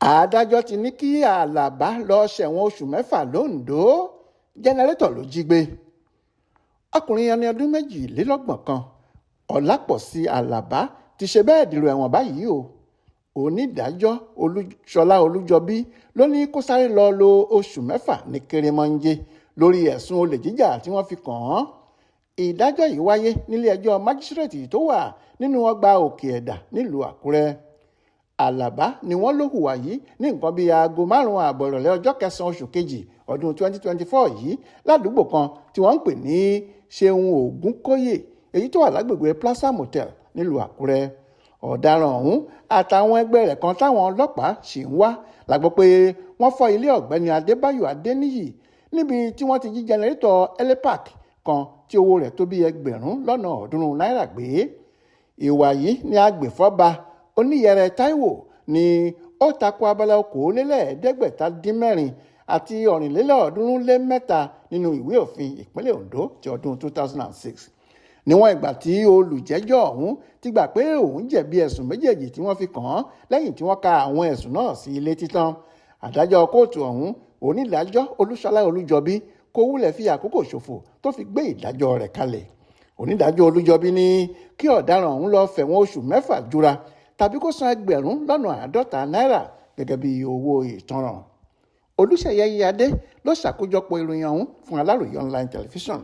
Adájọ́ ti ní kí Alaba lọ ṣẹ̀wọ̀n oṣù 6 l'Ondo. Jẹnẹretọ ló jí gbé. Ọkùnrin ẹni ọdún 22 kan, Ọlápọ̀sí Alaba, ti ṣe bẹ́ẹ̀ dèrò ẹ̀wọ̀n báyìí o. Onídàájọ́ Ṣọlá Olújọbí ló ní kó sáré lọ lo oṣù 6 ní kérémọ́njé lórí ẹ̀sùn olè jíjà tí wọ́n fi kàn án. Ìdájọ́ yìí wáyé nílé ẹjọ́ májísírèètì tó wà nínú ọgbà Òkè Ẹ̀dà nílùú Àkúrẹ́. Alaba ni wọ́n ló hùwà yìí ní nǹkan bíi aago 5 ìrọ̀lẹ́ ọjọ́ 9 oṣù kejì ọdún 2024 yìí ládùúgbò kan tí wọ́n ń pè ní Ṣewọn Ògúnkóyè, èyí tó wà lágbègbè Plaza Motel nílùú Àkúrẹ́. Ọ̀daràn ọ̀hún àtàwọn ẹgbẹ́ rẹ̀ kan táwọn ọlọ́pàá sì ń wá la gbọ́ pé wọ́n fọ́ ilé ọ̀gbẹ́ni Adébáyọ̀ Adéníyì níbi tí wọ́n ti jí jẹnẹrétọ̀ Elepark kan tí owó rẹ̀ tó bí ẹgbẹ̀rún náírà gbé. Ìwà yìí ni agbèfọ́ba Oníyẹrẹ Táíwò ni ó tako abala 556 àti 403 nínú ìwé òfin ìpínlẹ̀ Ondo ti ọdún 2006. Níwọ̀n ìgbà tí olùjẹ́jọ́ ọ̀hún ti gbà pé òun jẹ̀bi ẹ̀sùn méjèèjì tí wọ́n fi kàn án lẹ́yìn tí wọ́n ka àwọn ẹ̀sùn náà sí ilé títán, adájọ́ kóòtù ọ̀hún onídàájọ́ Ṣọlá Olújọbí kò wúlẹ̀ fi àkókò ṣòfò tó fi gbé ìdájọ́ rẹ̀ kalẹ̀. Onídàájọ́ Olújọbí ní kí ọ̀daràn ọ̀hún lọ fẹ̀wọ̀n oṣù 6 jura tàbí kó san $50 náírà gẹ́gẹ́ bí owó ìtanràn. Olúṣèyẹ Iyíadé ló ṣàkójọpọ̀ ìròyìn ọ̀hún fún Aláròyé online television.